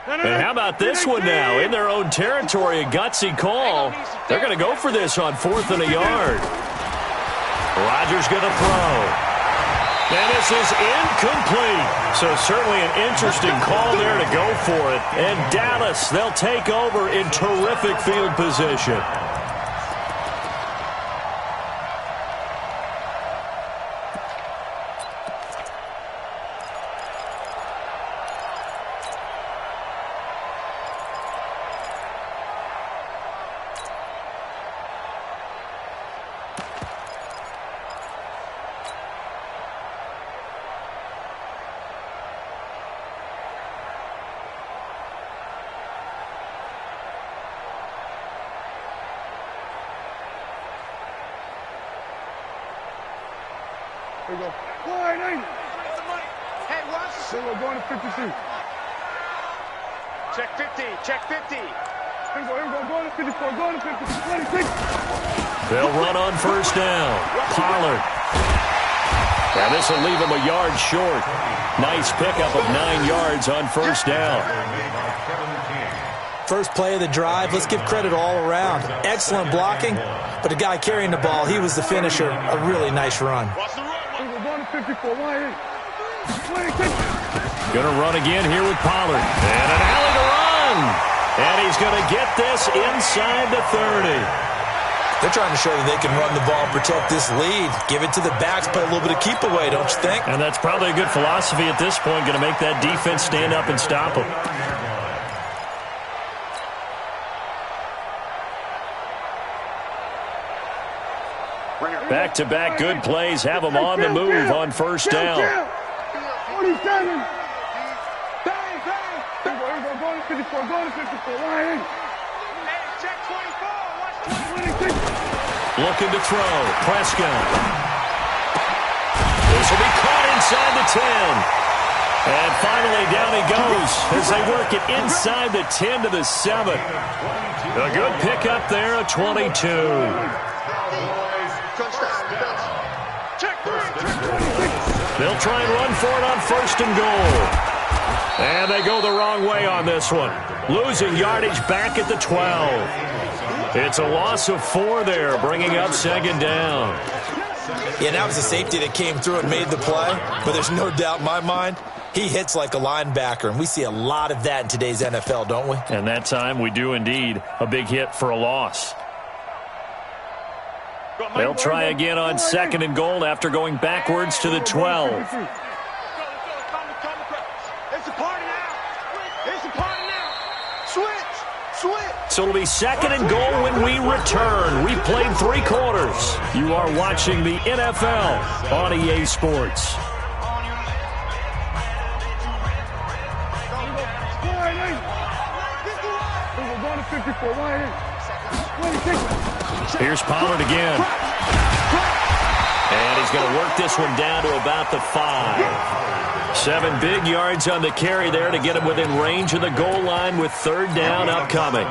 And how about this one now? In their own territory, a gutsy call. They're going to go for this on 4th and a yard. Rodgers going to throw. And this is incomplete. So certainly an interesting call there to go for it. And Dallas, they'll take over in terrific field position. Here we go. Hey, watch. Here we go, going to 52. Check 50, check 50. Here we go, going to 54, going to 56. They'll run on 1st down. Pollard. Now this will leave him a yard short. Nice pickup of 9 yards on 1st down. First play of the drive, let's give credit all around. Excellent blocking, but the guy carrying the ball, he was the finisher. A really nice run. Going to 54, Going to run again here with Pollard. And an alley to run. And he's going to get this inside the 30. They're trying to show you they can run the ball, protect this lead. Give it to the backs, play a little bit of keep away, don't you think? And that's probably a good philosophy at this point, going to make that defense stand up and stop them. Back-to-back good plays have them on the move on 1st down. 47. Bang, bang. Going to 54, going to 54. Hey, check 24. Looking to throw. Prescott. This will be caught inside the 10. And finally down he goes as they work it inside the 10 to the 7. A good pickup there, a 22. They'll try and run for it on 1st and goal. And they go the wrong way on this one. Losing yardage back at the 12. It's a loss of 4 there, bringing up 2nd down. Yeah, that was a safety that came through and made the play. But there's no doubt in my mind, he hits like a linebacker. And we see a lot of that in today's NFL, don't we? And that time we do indeed. A big hit for a loss. They'll try again on 2nd and goal after going backwards to the 12. It's a party now. It's a party now. Switch. So it'll be 2nd and goal when we return. We've played 3 quarters. You are watching the NFL on EA Sports. Here's Pollard again. And he's going to work this one down to about the 5. 7 big yards on the carry there to get him within range of the goal line with 3rd down upcoming.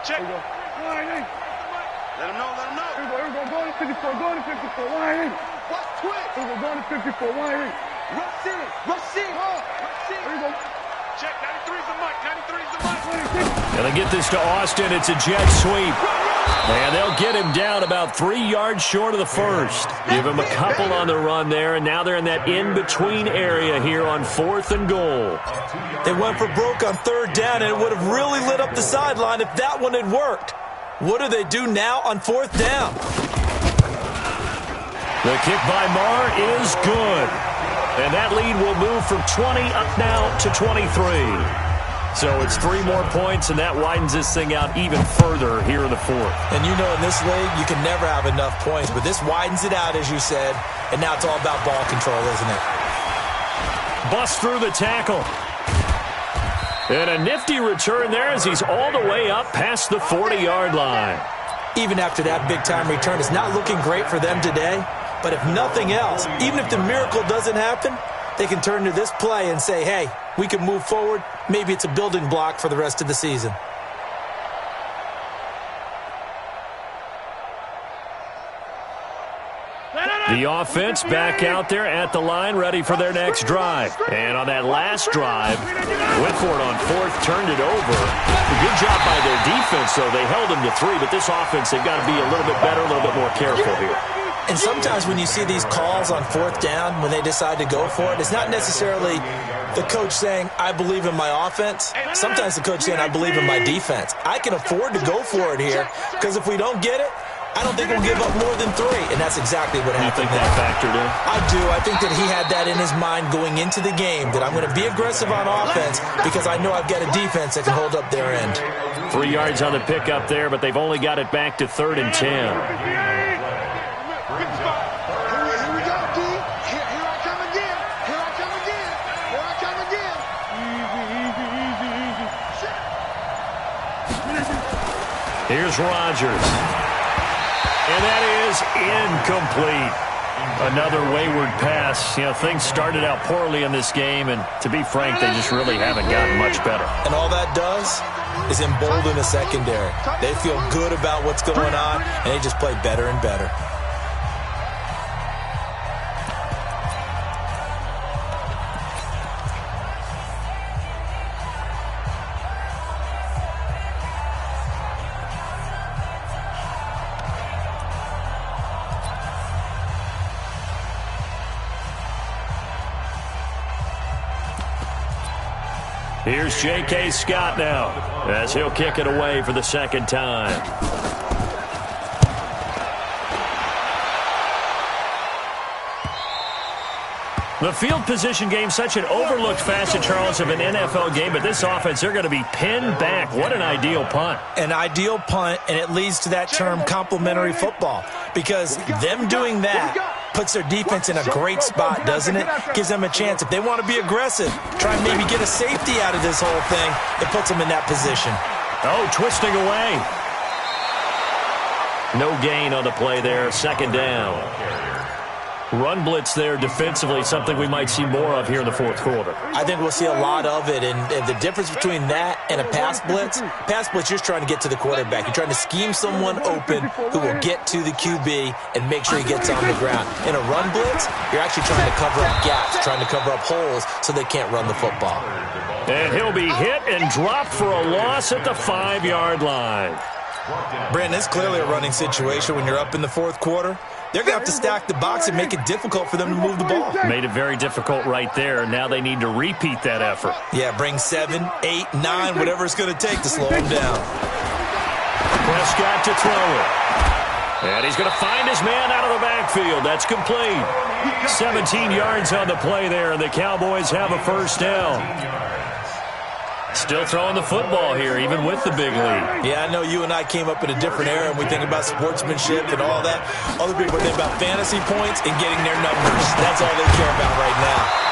Check. Let him know. Here we go, going to 54, going to 54. Watch twitch. Here we go, going to 54. Rush in. Here we go. Check, 93's the mic. Gonna get this to Austin. It's a jet sweep. And they'll get him down about 3 yards short of the 1st. Give him a couple on the run there, and now they're in that in-between area here on 4th and goal. They went for broke on 3rd down, and it would have really lit up the sideline if that one had worked. What do they do now on 4th down? The kick by Marr is good. And that lead will move from 20 up now to 23. So it's 3 more points, and that widens this thing out even further here in the 4th. And you know in this league, you can never have enough points, but this widens it out, as you said, and now it's all about ball control, isn't it? Bust through the tackle. And a nifty return there as he's all the way up past the 40-yard line. Even after that big-time return, it's not looking great for them today. But if nothing else, even if the miracle doesn't happen, they can turn to this play and say, hey, we can move forward. Maybe it's a building block for the rest of the season. The offense back out there at the line, ready for their next drive. And on that last drive, went for it on fourth, turned it over. A good job by their defense, though. They held them to 3, but this offense, they've got to be a little bit better, a little bit more careful here. And sometimes when you see these calls on fourth down, when they decide to go for it, it's not necessarily the coach saying, I believe in my offense. Sometimes the coach saying, I believe in my defense. I can afford to go for it here because if we don't get it, I don't think we'll give up more than 3, and that's exactly what happened. You think that factored in? I do. I think that he had that in his mind going into the game, that I'm going to be aggressive on offense because I know I've got a defense that can hold up their end. 3 yards on the pickup there, but they've only got it back to 3rd and 10. Here's Rodgers. And that is incomplete. Another wayward pass. You know, things started out poorly in this game, and to be frank, they just really haven't gotten much better. And all that does is embolden the secondary. They feel good about what's going on, and they just play better and better. Here's J.K. Scott now as he'll kick it away for the second time. The field position game, such an overlooked facet, Charles, of an NFL game, but this offense, they're going to be pinned back. What an ideal punt. An ideal punt, and it leads to that term complementary football, because them doing that puts their defense in a great spot, doesn't it? Gives them a chance. If they want to be aggressive, try and maybe get a safety out of this whole thing, it puts them in that position. Oh, twisting away. No gain on the play there, second down. Run blitz there defensively, something we might see more of here in the fourth quarter. I think we'll see a lot of it, and the difference between that and a pass blitz, you're just trying to get to the quarterback. You're trying to scheme someone open who will get to the QB and make sure he gets on the ground. In a run blitz, you're actually trying to cover up gaps, trying to cover up holes so they can't run the football. And he'll be hit and dropped for a loss at the 5-yard line. Brandon, it's clearly a running situation when you're up in the fourth quarter. They're going to have to stack the box and make it difficult for them to move the ball. Made it very difficult right there. Now they need to repeat that effort. Yeah, bring 7, 8, 9, whatever it's going to take to slow them down. Prescott to throw it. And he's going to find his man out of the backfield. That's complete. 17 yards on the play there, and the Cowboys have a first down. Still throwing the football here, even with the big lead. Yeah, I know you and I came up in a different era, and we think about sportsmanship and all that. Other people think about fantasy points and getting their numbers. That's all they care about right now.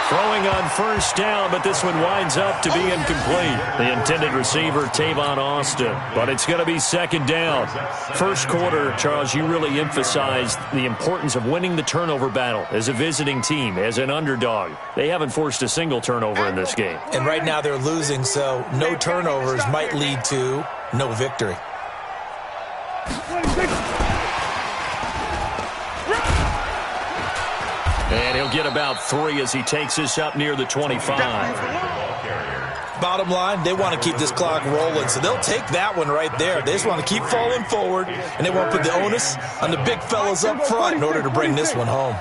Throwing on first down, but this one winds up to be incomplete. The intended receiver, Tavon Austin. But it's going to be second down. First quarter, Charles, you really emphasized the importance of winning the turnover battle as a visiting team, as an underdog. They haven't forced a single turnover in this game. And right now they're losing, so no turnovers might lead to no victory. And he'll get about 3 as he takes this up near the 25. Bottom line, they want to keep this clock rolling, so they'll take that one right there. They just want to keep falling forward, and they want to put the onus on the big fellas up front in order to bring this one home.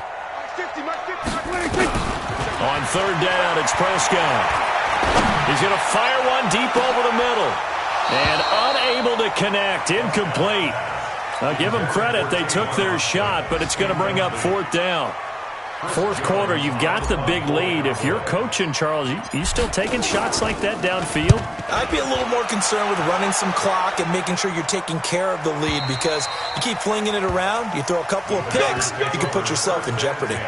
On third down, it's Prescott. He's going to fire one deep over the middle. And unable to connect, incomplete. I'll give them credit. They took their shot, but it's going to bring up fourth down. Fourth quarter, you've got the big lead. If you're coaching, Charles, you still taking shots like that downfield? I'd be a little more concerned with running some clock and making sure you're taking care of the lead, because you keep flinging it around, you throw a couple of picks, you can put yourself in jeopardy.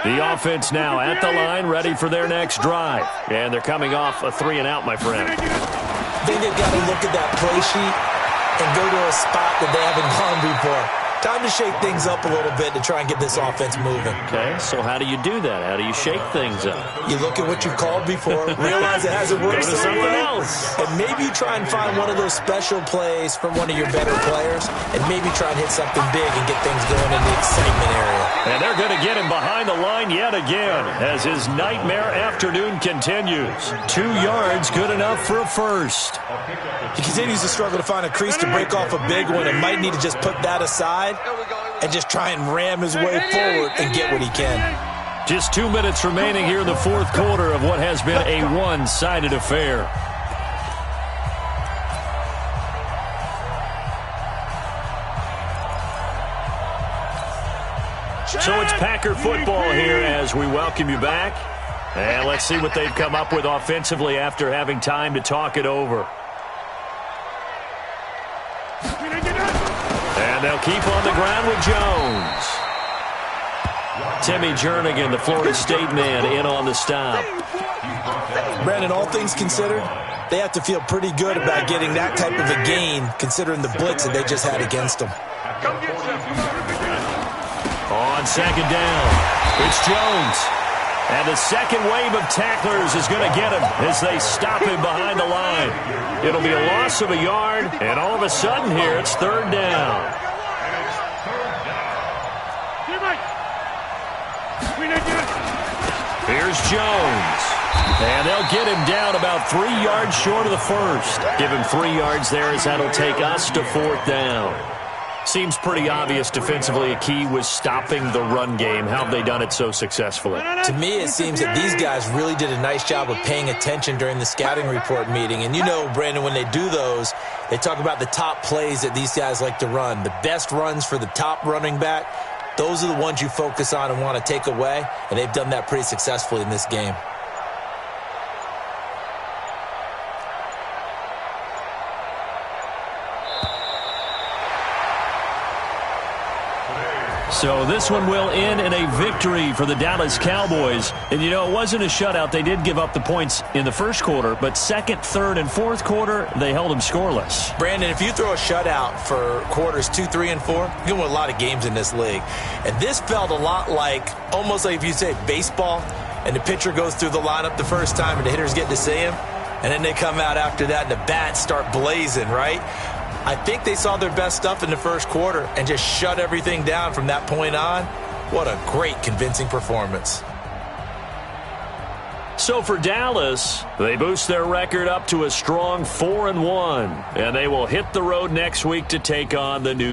The offense now at the line, ready for their next drive. And they're coming off a 3-and-out, my friend. I think they've got to look at that play sheet and go to a spot that they haven't gone before. Time to shake things up a little bit to try and get this offense moving. Okay, so how do you do that? How do you shake things up? You look at what you've called before, realize it hasn't worked so something well, else. and maybe you try and find one of those special plays from one of your better players, and maybe try and hit something big and get things going in the excitement area. And they're going to get him behind the line yet again as his nightmare afternoon continues. 2 yards, good enough for a first. He continues to struggle to find a crease to break off a big one and might need to just put that aside and just try and ram his way forward and get what he can. Just 2 minutes remaining here in the fourth quarter of what has been a one-sided affair. So it's Packer football here as we welcome you back. And let's see what they've come up with offensively after having time to talk it over. And they'll keep on the ground with Jones. Timmy Jernigan, the Florida State man, in on the stop. Brandon, all things considered, they have to feel pretty good about getting that type of a gain considering the blitz that they just had against them. On second down, it's Jones. And the second wave of tacklers is going to get him as they stop him behind the line. It'll be a loss of a yard, and all of a sudden here it's third down. Here's Jones. And they'll get him down about 3 yards short of the first. Give him 3 yards there as that'll take us to fourth down. Seems pretty obvious defensively a key was stopping the run game. How have they done it so successfully? To me, it seems that these guys really did a nice job of paying attention during the scouting report meeting. And you know, Brandon, when they do those, they talk about the top plays that these guys like to run. The best runs for the top running back, those are the ones you focus on and want to take away. And they've done that pretty successfully in this game. So this one will end in a victory for the Dallas Cowboys. And, you know, it wasn't a shutout. They did give up the points in the first quarter, but second, third, and fourth quarter, they held them scoreless. Brandon, if you throw a shutout for quarters 2, 3, and 4, you're going to win a lot of games in this league. And this felt a lot like, almost like if you say baseball, and the pitcher goes through the lineup the first time and the hitters get to see him, and then they come out after that and the bats start blazing, right? I think they saw their best stuff in the first quarter and just shut everything down from that point on. What a great, convincing performance. So for Dallas, they boost their record up to a strong 4-1, and they will hit the road next week to take on the New